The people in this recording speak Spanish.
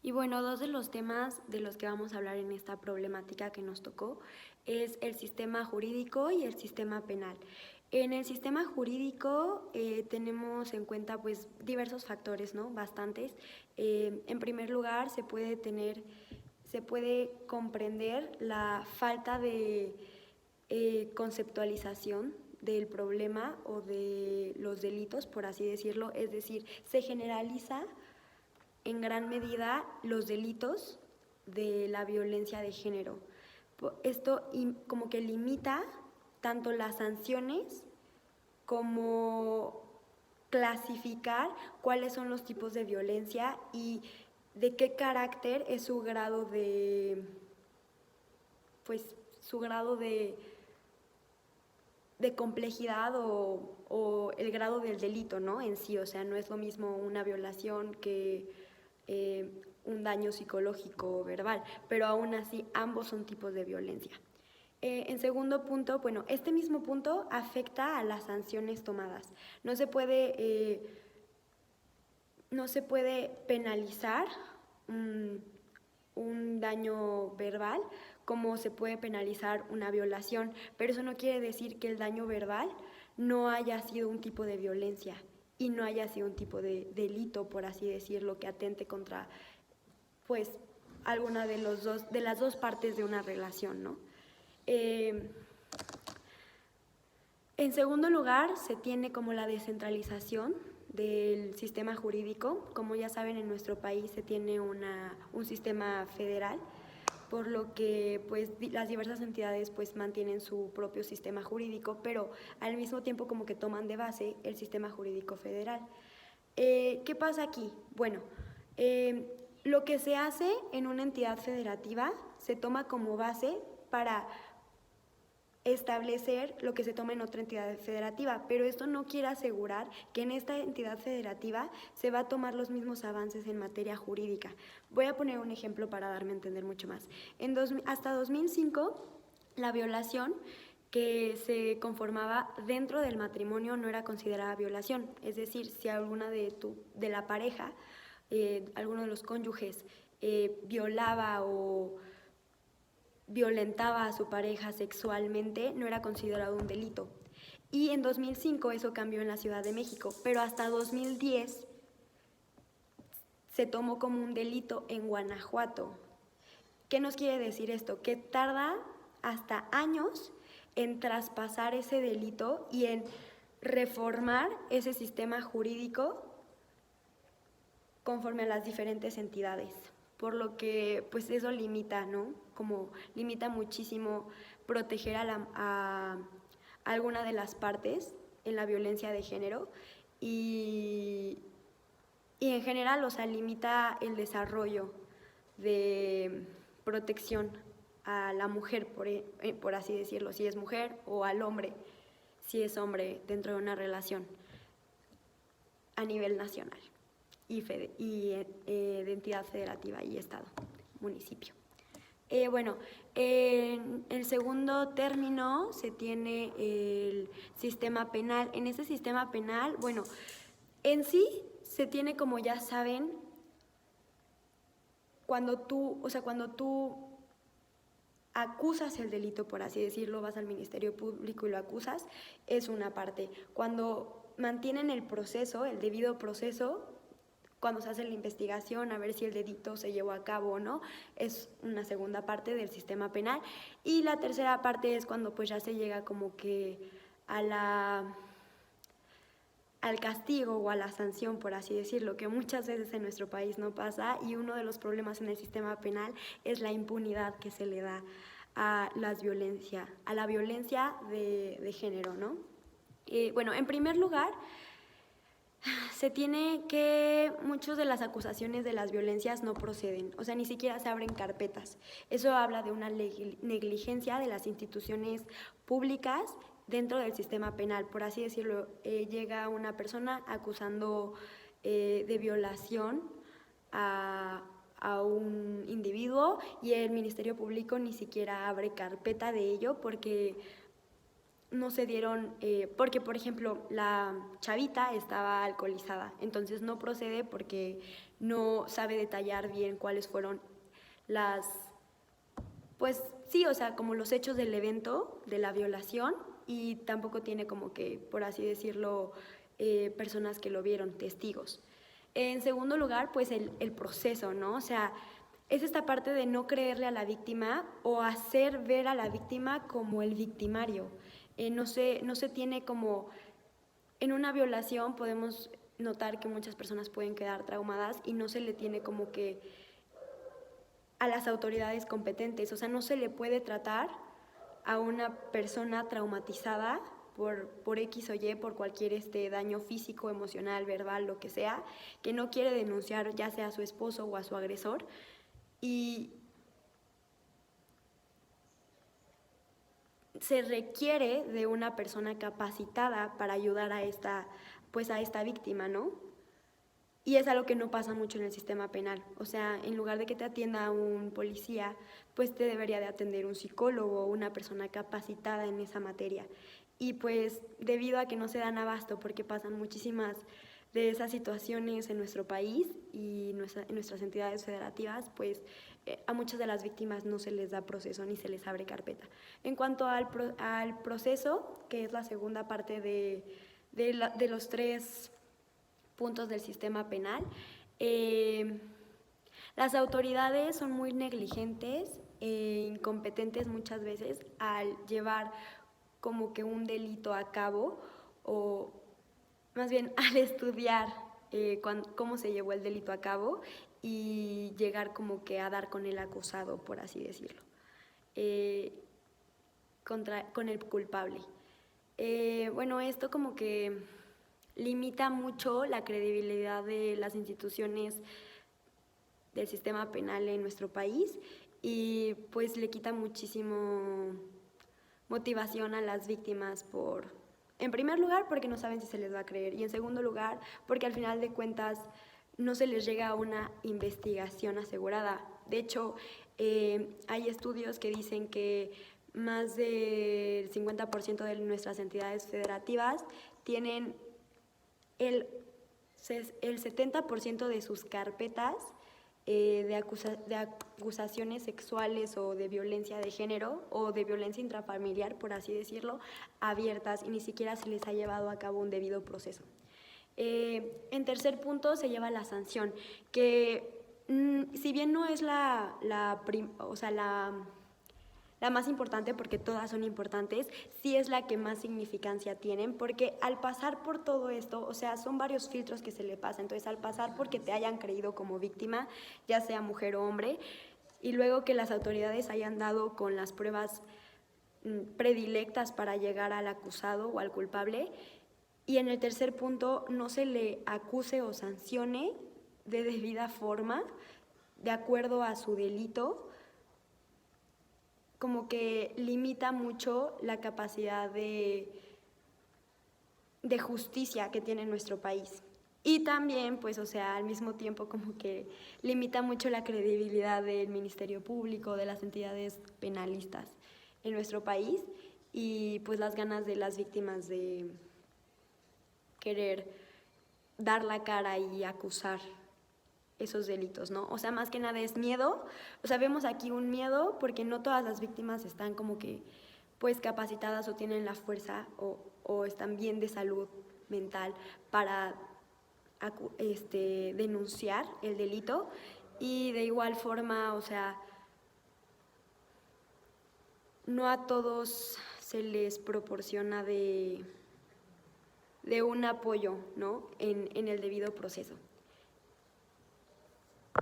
Y bueno, dos de los temas de los que vamos a hablar en esta problemática que nos tocó es el sistema jurídico y el sistema penal. En el sistema jurídico tenemos en cuenta pues diversos factores, ¿no? Bastantes. En primer lugar, se puede comprender la falta de conceptualización del problema o de los delitos, por así decirlo, es decir, se generaliza en gran medida los delitos de la violencia de género. Esto como que limita tanto las sanciones como clasificar cuáles son los tipos de violencia y de qué carácter es su grado de, pues, su grado de complejidad o el grado del delito, ¿no? En sí, o sea, no es lo mismo una violación que un daño psicológico o verbal, pero aún así ambos son tipos de violencia. En segundo punto, bueno, este mismo punto afecta a las sanciones tomadas. No se puede penalizar un daño verbal como se puede penalizar una violación, pero eso no quiere decir que el daño verbal no haya sido un tipo de violencia y no haya sido un tipo de delito, por así decirlo, que atente contra, pues, alguna de las dos partes de una relación, ¿no? En segundo lugar, se tiene como la descentralización del sistema jurídico. Como ya saben, en nuestro país se tiene un sistema federal, por lo que pues las diversas entidades pues mantienen su propio sistema jurídico, pero al mismo tiempo como que toman de base el sistema jurídico federal. ¿Qué pasa aquí? Bueno, lo que se hace en una entidad federativa se toma como base para establecer lo que se toma en otra entidad federativa, pero esto no quiere asegurar que en esta entidad federativa se va a tomar los mismos avances en materia jurídica. Voy a poner un ejemplo para darme a entender mucho más. Hasta 2005, la violación que se conformaba dentro del matrimonio no era considerada violación, es decir, si alguna de la pareja, alguno de los cónyuges violaba o violentaba a su pareja sexualmente, no era considerado un delito. Y en 2005 eso cambió en la Ciudad de México, pero hasta 2010 se tomó como un delito en Guanajuato. ¿Qué nos quiere decir esto? Que tarda hasta años en traspasar ese delito y en reformar ese sistema jurídico conforme a las diferentes entidades, por lo que pues eso limita, ¿no? Como limita muchísimo proteger a alguna de las partes en la violencia de género y en general, o sea, limita el desarrollo de protección a la mujer, por así decirlo, si es mujer, o al hombre, si es hombre, dentro de una relación a nivel nacional y de entidad federativa y estado, municipio. Bueno, en el segundo término se tiene el sistema penal. En ese sistema penal, bueno, en sí se tiene, como ya saben, cuando tú acusas el delito, por así decirlo, vas al Ministerio Público y lo acusas, es una parte. Cuando mantienen el proceso, el debido proceso, cuando se hace la investigación a ver si el delito se llevó a cabo o no, es una segunda parte del sistema penal. Y la tercera parte es cuando pues ya se llega como que al castigo o a la sanción, por así decirlo, que muchas veces en nuestro país no pasa, y uno de los problemas en el sistema penal es la impunidad que se le da a la violencia de género, ¿no? Bueno, en primer lugar, se tiene que muchas de las acusaciones de las violencias no proceden, o sea, ni siquiera se abren carpetas. Eso habla de una negligencia de las instituciones públicas dentro del sistema penal, por así decirlo. Llega una persona acusando de violación a un individuo y el Ministerio Público ni siquiera abre carpeta de ello porque no se dieron, por ejemplo la chavita estaba alcoholizada, entonces no procede porque no sabe detallar bien cuáles fueron las, pues sí, o sea, como los hechos del evento, de la violación, y tampoco tiene como que, por así decirlo, personas que lo vieron, testigos. En segundo lugar, pues el proceso, ¿no? O sea, es esta parte de no creerle a la víctima o hacer ver a la víctima como el victimario. No se tiene como... En una violación podemos notar que muchas personas pueden quedar traumadas y no se le tiene como que a las autoridades competentes, o sea, no se le puede tratar a una persona traumatizada por X o Y, por cualquier daño físico, emocional, verbal, lo que sea, que no quiere denunciar ya sea a su esposo o a su agresor, y se requiere de una persona capacitada para ayudar a esta víctima, ¿no? Y es algo que no pasa mucho en el sistema penal. O sea, en lugar de que te atienda un policía, pues te debería de atender un psicólogo o una persona capacitada en esa materia. Y pues debido a que no se dan abasto, porque pasan muchísimas de esas situaciones en nuestro país y en nuestras entidades federativas, pues a muchas de las víctimas no se les da proceso ni se les abre carpeta. En cuanto al proceso, que es la segunda parte de los 3 puntos del sistema penal, las autoridades son muy negligentes e incompetentes muchas veces al llevar como que un delito a cabo, o más bien al estudiar cómo se llevó el delito a cabo y llegar como que a dar con el acusado, por así decirlo, con el culpable. Bueno, esto como que limita mucho la credibilidad de las instituciones del sistema penal en nuestro país y pues le quita muchísimo motivación a las víctimas en primer lugar, porque no saben si se les va a creer, y en segundo lugar, porque al final de cuentas no se les llega a una investigación asegurada. De hecho, hay estudios que dicen que más del 50% de nuestras entidades federativas tienen el 70% de sus carpetas de acusaciones sexuales o de violencia de género o de violencia intrafamiliar, por así decirlo, abiertas, y ni siquiera se les ha llevado a cabo un debido proceso. En tercer punto se lleva la sanción, que si bien no es la más importante, porque todas son importantes, sí es la que más significancia tienen, porque al pasar por todo esto, o sea, son varios filtros que se le pasan. Entonces, al pasar porque te hayan creído como víctima, ya sea mujer o hombre, y luego que las autoridades hayan dado con las pruebas predilectas para llegar al acusado o al culpable, y en el tercer punto no se le acuse o sancione de debida forma, de acuerdo a su delito, como que limita mucho la capacidad de justicia que tiene nuestro país. Y también, pues, o sea, al mismo tiempo como que limita mucho la credibilidad del Ministerio Público, de las entidades penalistas en nuestro país, y pues las ganas de las víctimas de querer dar la cara y acusar esos delitos, ¿no? O sea, más que nada es miedo. O sea, vemos aquí un miedo porque no todas las víctimas están como que pues capacitadas o tienen la fuerza o están bien de salud mental para denunciar el delito. Y de igual forma, o sea, no a todos se les proporciona de un apoyo, ¿no? En el debido proceso.